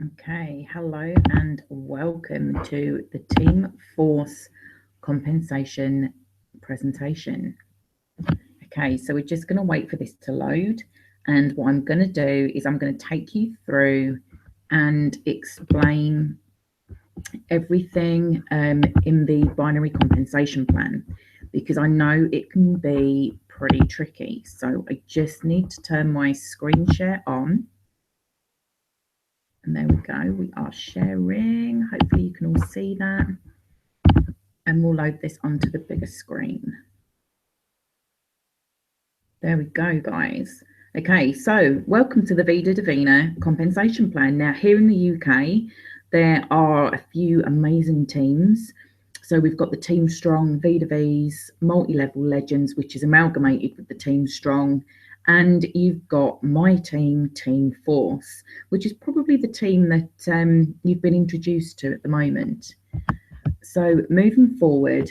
Okay, hello and welcome to the Team Force compensation presentation. Okay, so we're just going to wait for this to load, and what I'm going to do is I'm going to take you through and explain everything in the binary compensation plan, because I know it can be pretty tricky. So I just need to turn my screen share on. And there we go, we are sharing. Hopefully you can all see that. And we'll load this onto the bigger screen. There we go, guys. Okay, so welcome to the Vida Divina compensation plan. Now, here in the UK, there are a few amazing teams. So we've got the Team Strong, Vida V's, Multi-Level Legends, which is amalgamated with the Team Strong. And you've got my team, Team Force, which is probably the team that you've been introduced to at the moment. So moving forward,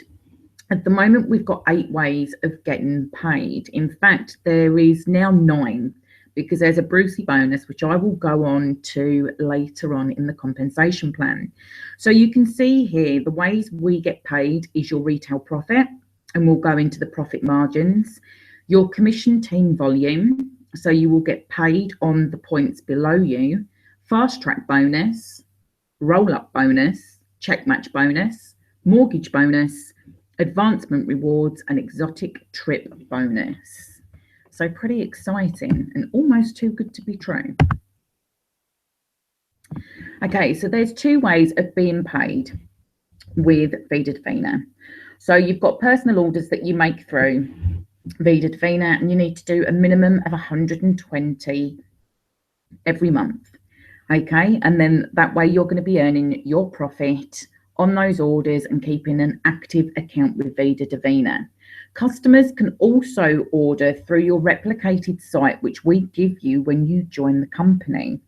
at the moment, we've got 8 ways of getting paid. In fact, there is now 9, because there's a Brucey bonus, which I will go on to later on in the compensation plan. So you can see here, the ways we get paid is your retail profit, and we'll go into the profit margins. Your commission team volume, so you will get paid on the points below you. Fast track bonus, roll up bonus, check match bonus, mortgage bonus, advancement rewards, and exotic trip bonus. So pretty exciting and almost too good to be true. Okay, so there's 2 ways of being paid with Vida Divina. So you've got personal orders that you make through Vida Divina, and you need to do a minimum of 120 every month. Okay, and then that way you're going to be earning your profit on those orders and keeping an active account with Vida Divina. Customers can also order through your replicated site, which we give you when you join the company.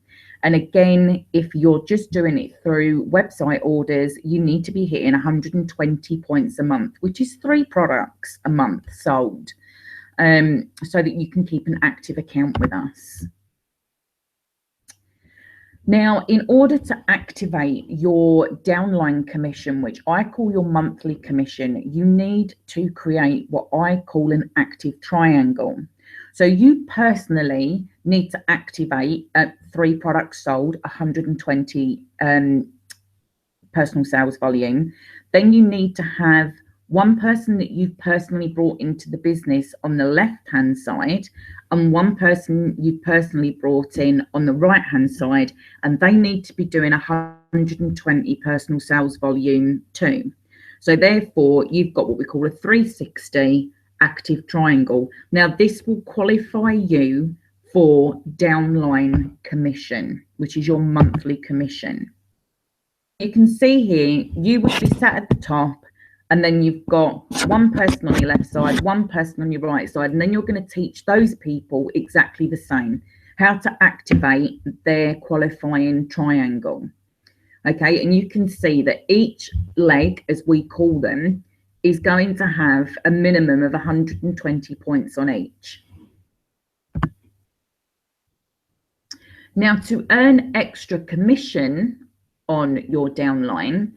And again, if you're just doing it through website orders, you need to be hitting 120 points a month, which is 3 products a month sold, so that you can keep an active account with us. Now, in order to activate your downline commission, which I call your monthly commission, you need to create what I call an active triangle. So you personally need to activate at 3 products sold, 120 personal sales volume. Then you need to have 1 person that you've personally brought into the business on the left-hand side, and 1 person you've personally brought in on the right-hand side, and they need to be doing 120 personal sales volume too. So therefore, you've got what we call a 360 active triangle. Now, this will qualify you for downline commission, which is your monthly commission. You can see here, you would be sat at the top, and then you've got 1 person on your left side, 1 person on your right side, and then you're going to teach those people exactly the same, how to activate their qualifying triangle. Okay, and you can see that each leg, as we call them, is going to have a minimum of 120 points on each. Now, to earn extra commission on your downline,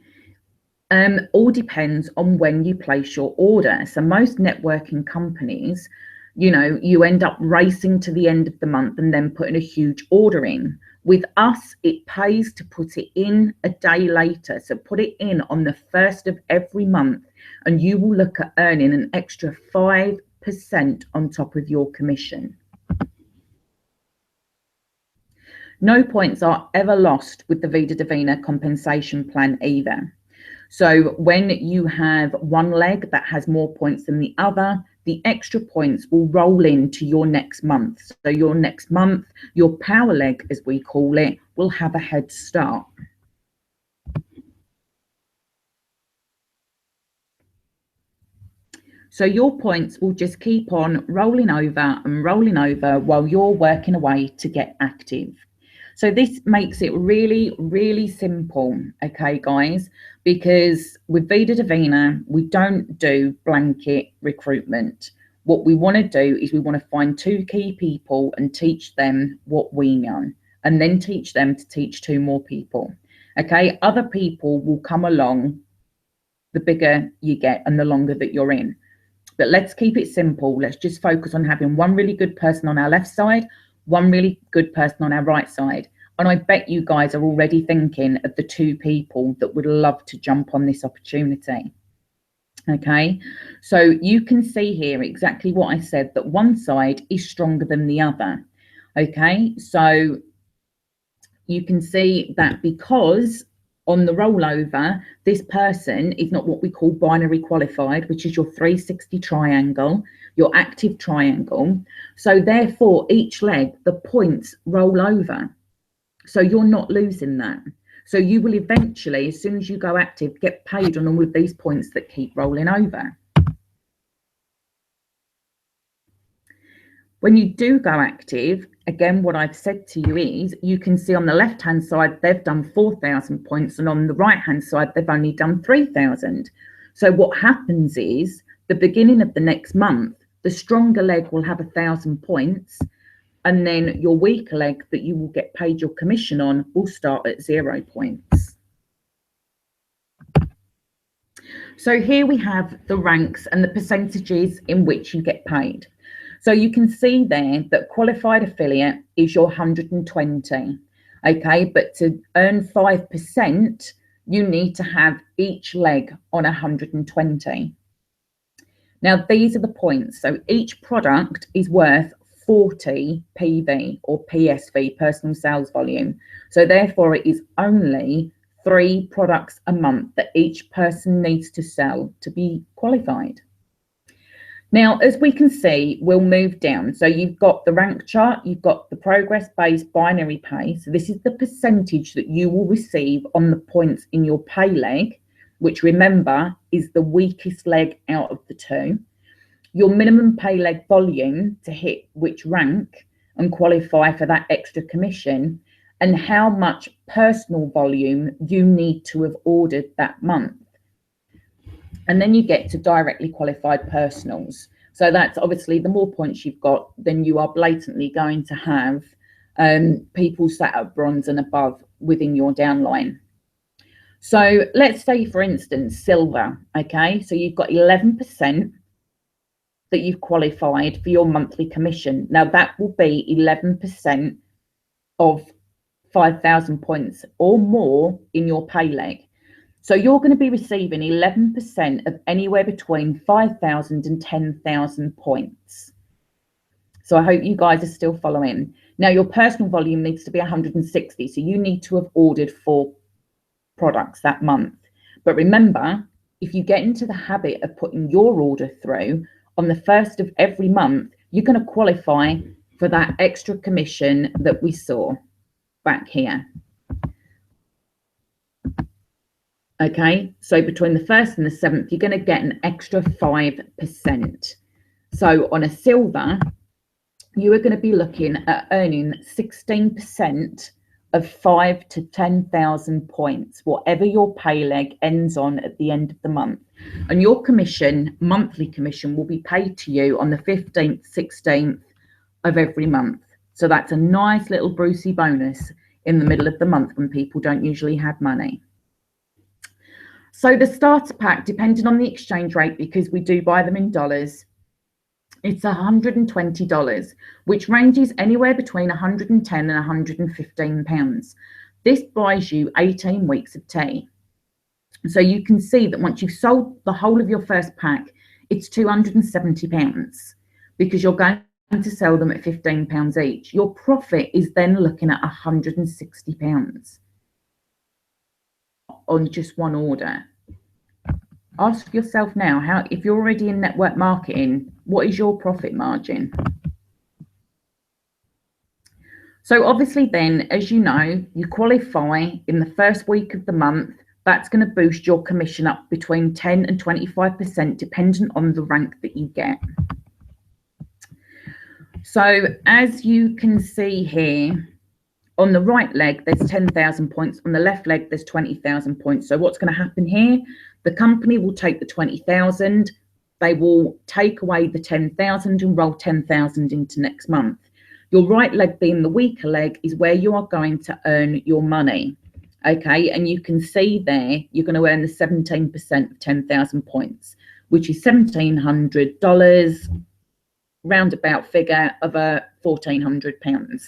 all depends on when you place your order. So most networking companies, you end up racing to the end of the month and then putting a huge order in. With us, it pays to put it in a day later. So put it in on the 1st of every month, and you will look at earning an extra 5% on top of your commission. No points are ever lost with the Vida Divina compensation plan either. So when you have 1 leg that has more points than the other, the extra points will roll into your next month. So your next month, your power leg, as we call it, will have a head start. So your points will just keep on rolling over and rolling over while you're working away to get active. So this makes it really, really simple, okay, guys, because with Vida Divina, we don't do blanket recruitment. What we want to do is we want to find 2 key people and teach them what we know. and then teach them to teach 2 more people. Okay, other people will come along the bigger you get and the longer that you're in. But let's keep it simple. Let's just focus on having one really good person on our left side, one really good person on our right side. And I bet you guys are already thinking of the 2 people that would love to jump on this opportunity. Okay, so you can see here exactly what I said, that one side is stronger than the other. Okay, so you can see that because on the rollover, this person is not what we call binary qualified, which is your 360 triangle, your active triangle. So therefore, each leg, the points roll over. So you're not losing that. So you will eventually, as soon as you go active, get paid on all of these points that keep rolling over. When you do go active, again, what I've said to you is, you can see on the left-hand side, they've done 4,000 points, and on the right-hand side, they've only done 3,000. So what happens is, the beginning of the next month, the stronger leg will have 1,000 points, and then your weaker leg that you will get paid your commission on will start at 0 points. So here we have the ranks and the percentages in which you get paid. So you can see there that qualified affiliate is your 120, okay? But to earn 5%, you need to have each leg on 120. Now, these are the points. So each product is worth 40 PV or PSV, personal sales volume. So therefore, it is only 3 products a month that each person needs to sell to be qualified. Now, as we can see, we'll move down. So you've got the rank chart, you've got the progress-based binary pay. So this is the percentage that you will receive on the points in your pay leg, which remember is the weakest leg out of the 2. Your minimum pay leg volume to hit which rank and qualify for that extra commission, and how much personal volume you need to have ordered that month. And then you get to directly qualified personals. So that's obviously the more points you've got, then you are blatantly going to have people sat at bronze and above within your downline. So let's say, for instance, silver, okay? So you've got 11% that you've qualified for your monthly commission. Now that will be 11% of 5,000 points or more in your pay leg. So you're going to be receiving 11% of anywhere between 5,000 and 10,000 points. So I hope you guys are still following. Now your personal volume needs to be 160. So you need to have ordered 4 products that month. But remember, if you get into the habit of putting your order through on the 1st of every month, you're going to qualify for that extra commission that we saw back here. Okay, so between the 1st and the 7th, you're going to get an extra 5%. So on a silver, you are going to be looking at earning 16% of 5,000 to 10,000 points, whatever your pay leg ends on at the end of the month. And your commission, monthly commission, will be paid to you on the 15th, 16th of every month. So that's a nice little Brucey bonus in the middle of the month when people don't usually have money. So the starter pack, depending on the exchange rate, because we do buy them in dollars, it's $120, which ranges anywhere between 110 and 115 pounds. This buys you 18 weeks of tea. So you can see that once you've sold the whole of your first pack, it's 270 pounds because you're going to sell them at 15 pounds each. Your profit is then looking at 160 pounds on just one order. Ask yourself now, how, if you're already in network marketing, what is your profit margin? So obviously then, as you know, you qualify in the first week of the month. That's going to boost your commission up between 10 and 25%, dependent on the rank that you get. So as you can see here, on the right leg, there's 10,000 points. On the left leg, there's 20,000 points. So what's going to happen here? The company will take the 20,000. They will take away the 10,000 and roll 10,000 into next month. Your right leg being the weaker leg is where you are going to earn your money. Okay, and you can see there you're going to earn the 17% of 10,000 points, which is $1,700, roundabout figure of £1,400.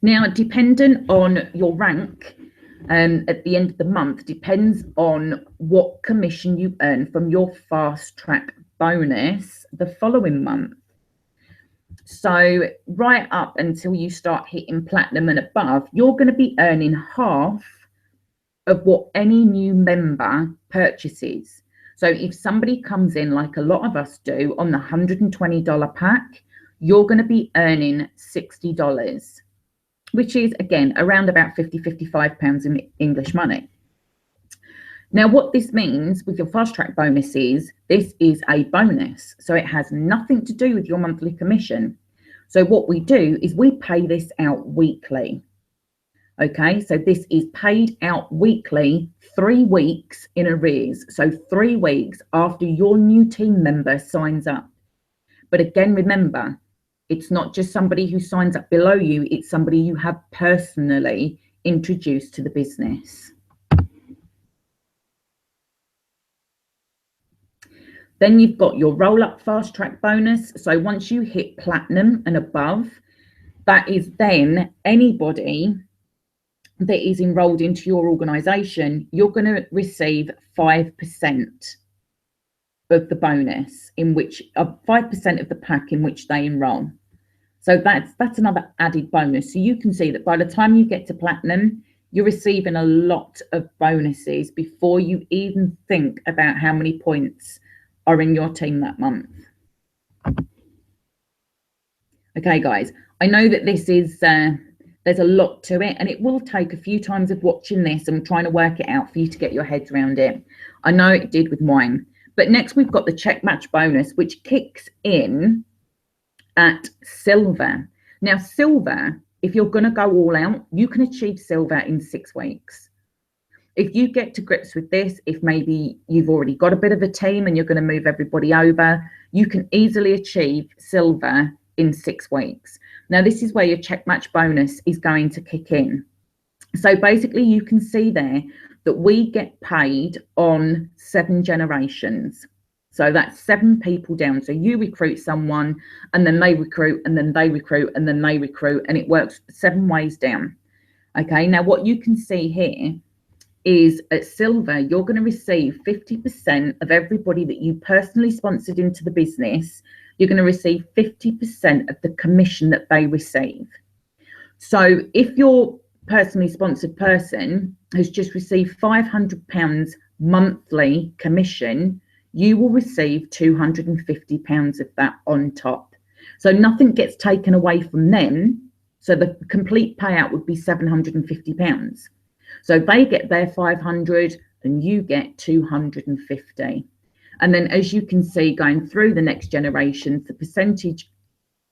Now, dependent on your rank, at the end of the month depends on what commission you earn from your fast track bonus the following month. So right up until you start hitting platinum and above, you're going to be earning half of what any new member purchases. So if somebody comes in, like a lot of us do, on the $120 pack, you're going to be earning $60, which is, again, around about £50–55 in English money. Now, what this means with your fast track bonus is, this is a bonus. So it has nothing to do with your monthly commission. So what we do is we pay this out weekly. Okay, so this is paid out weekly, 3 weeks in arrears. So 3 weeks after your new team member signs up. But again, remember, it's not just somebody who signs up below you, it's somebody you have personally introduced to the business. Then you've got your roll-up fast track bonus. So once you hit platinum and above, that is then anybody that is enrolled into your organization, you're going to receive 5% of the bonus, in which 5% of the pack in which they enroll. So that's another added bonus. So you can see that by the time you get to platinum, you're receiving a lot of bonuses before you even think about how many points are in your team that month. Okay, guys, I know that this is there's a lot to it, and it will take a few times of watching this and trying to work it out for you to get your heads around it. I know it did with mine. But next we've got the check match bonus, which kicks in at silver. Now, silver, if you're going to go all out, you can achieve silver in 6 weeks. If you get to grips with this, if maybe you've already got a bit of a team and you're going to move everybody over, you can easily achieve silver in 6 weeks. Now, this is where your check match bonus is going to kick in. So basically, you can see there that we get paid on 7 generations. So that's 7 people down. So you recruit someone, and then they recruit, and then they recruit, and then they recruit, and it works 7 ways down. Okay, now what you can see here is at silver, you're going to receive 50% of everybody that you personally sponsored into the business. You're going to receive 50% of the commission that they receive. So if your personally sponsored person has just received £500 monthly commission, you will receive £250 of that on top. So nothing gets taken away from them. So the complete payout would be £750. So they get their 500 and you get 250. And then, as you can see, going through the next generations, the percentage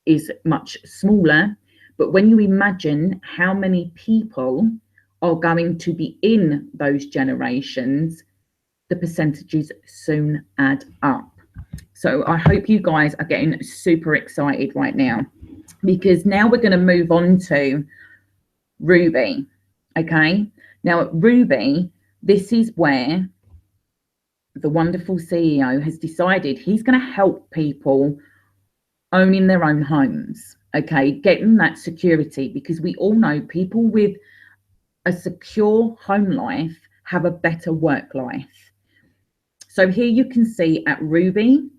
is much smaller. But when you imagine how many people are going to be in those generations, the percentages soon add up. So I hope you guys are getting super excited right now, because now we're going to move on to Ruby. Okay, now at Ruby, this is where the wonderful CEO has decided he's going to help people owning their own homes. Okay, getting that security, because we all know people with a secure home life have a better work life. So here you can see at Ruby,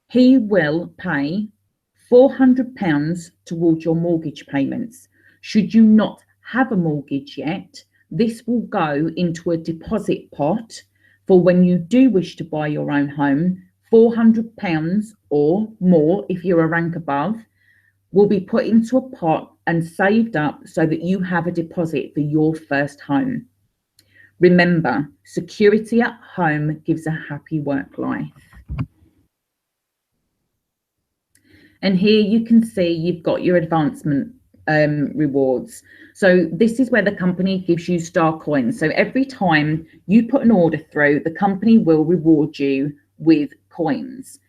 he will pay £400 towards your mortgage payments. Should you not have a mortgage yet, this will go into a deposit pot for when you do wish to buy your own home. £400 or more, if you're a rank above, will be put into a pot and saved up so that you have a deposit for your first home. Remember, security at home gives a happy work life. And here you can see you've got your advancement rewards. So this is where the company gives you star coins. So every time you put an order through, the company will reward you with coins.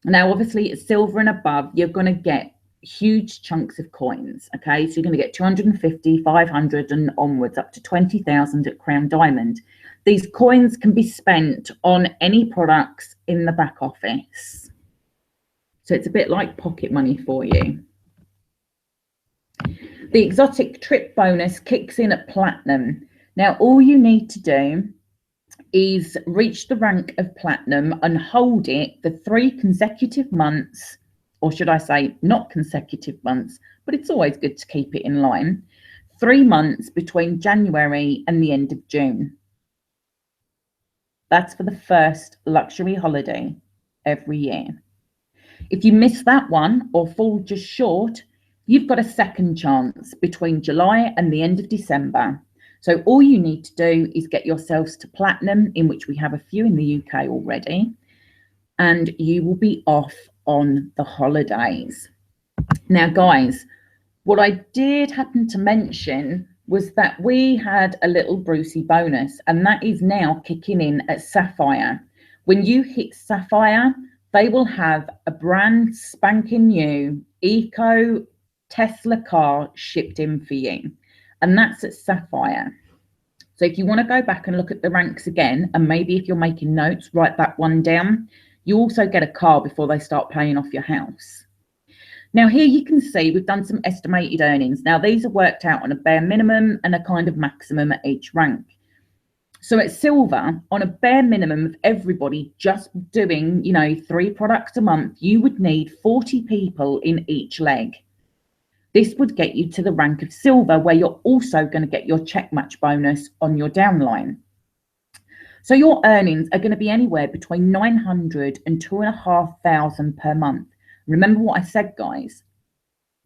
Now, obviously, at silver and above, you're going to get huge chunks of coins. Okay, so you're going to get 250, 500 and onwards, up to 20,000 at Crown Diamond. These coins can be spent on any products in the back office. So it's a bit like pocket money for you. The exotic trip bonus kicks in at platinum. Now, all you need to do is reach the rank of platinum and hold it for 3 consecutive months, or should I say not consecutive months, but it's always good to keep it in line. 3 months between January and the end of June. That's for the first luxury holiday every year. If you miss that one or fall just short, you've got a second chance between July and the end of December. So all you need to do is get yourselves to platinum, in which we have a few in the UK already, and you will be off on the holidays. Now, guys, what I did happen to mention was that we had a little Brucey bonus, and that is now kicking in at Sapphire. When you hit Sapphire, they will have a brand spanking new eco Tesla car shipped in for you, and that's at Sapphire. So if you want to go back and look at the ranks again, and maybe if you're making notes, write that one down. You also get a car before they start paying off your house. Now here you can see we've done some estimated earnings. Now these are worked out on a bare minimum and a kind of maximum at each rank. So at silver, on a bare minimum of everybody just doing, 3 products a month, you would need 40 people in each leg. This would get you to the rank of silver, where you're also going to get your check match bonus on your downline. So your earnings are going to be anywhere between 900 and 2,500 per month. Remember what I said, guys.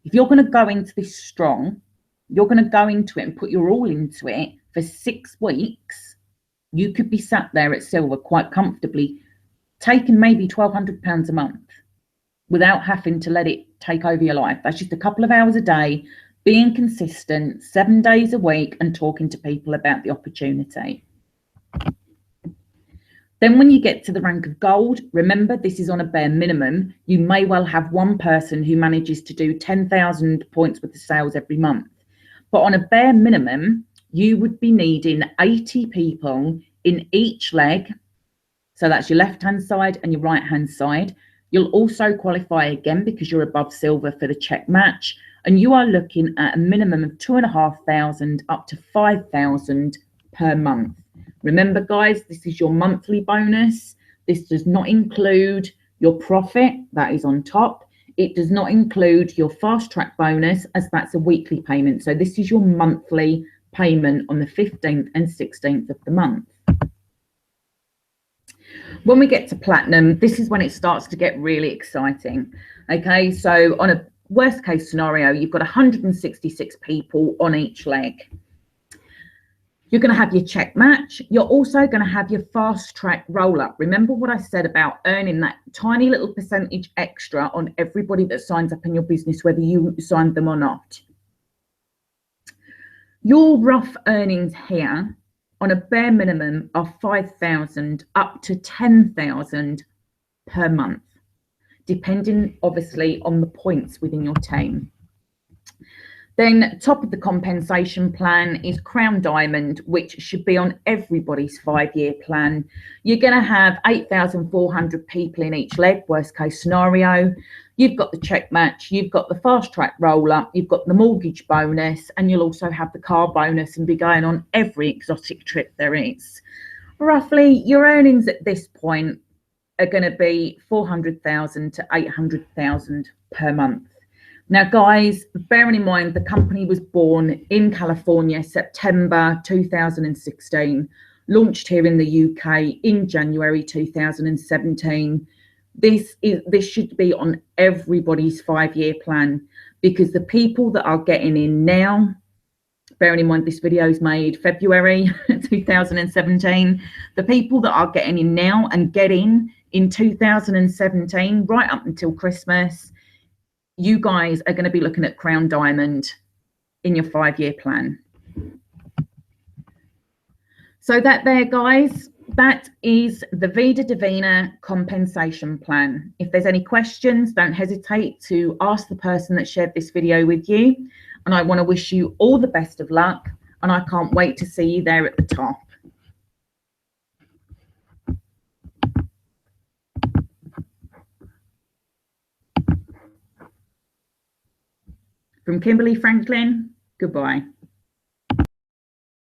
If you're going to go into this strong, you're going to go into it and put your all into it for 6 weeks. You could be sat there at silver quite comfortably, taking maybe £1,200 a month without having to let it take over your life. That's just a couple of hours a day, being consistent, 7 days a week, and talking to people about the opportunity. Then when you get to the rank of gold, remember this is on a bare minimum. You may well have one person who manages to do 10,000 points worth of sales every month. But on a bare minimum, you would be needing 80 people in each leg. So that's your left-hand side and your right-hand side. You'll also qualify again because you're above silver for the check match. And you are looking at a minimum of 2,500 up to 5,000 per month. Remember, guys, this is your monthly bonus. This does not include your profit, that is on top. It does not include your fast track bonus, as that's a weekly payment. So this is your monthly payment on the 15th and 16th of the month. When we get to platinum, this is when it starts to get really exciting. Okay, so on a worst case scenario, you've got 166 people on each leg. You're going to have your check match. You're also going to have your fast track roll up. Remember what I said about earning that tiny little percentage extra on everybody that signs up in your business, whether you signed them or not. Your rough earnings here on a bare minimum are 5,000 up to 10,000 per month, depending obviously on the points within your team. Then top of the compensation plan is Crown Diamond, which should be on everybody's 5-year plan. You're going to have 8,400 people in each leg, worst case scenario. You've got the check match, you've got the fast track roll up, you've got the mortgage bonus, and you'll also have the car bonus and be going on every exotic trip there is. Roughly, your earnings at this point are going to be 400,000 to 800,000 per month. Now, guys, bearing in mind the company was born in California, September 2016, launched here in the UK in January 2017. This should be on everybody's 5-year plan, because the people that are getting in now, bearing in mind this video is made February 2017, the people that are getting in now and getting in 2017 right up until Christmas, you guys are going to be looking at Crown Diamond in your 5-year plan. So that there, guys, that is the Vida Divina compensation plan. If there's any questions, don't hesitate to ask the person that shared this video with you. And I want to wish you all the best of luck. And I can't wait to see you there at the top. From Kimberly Franklin, goodbye.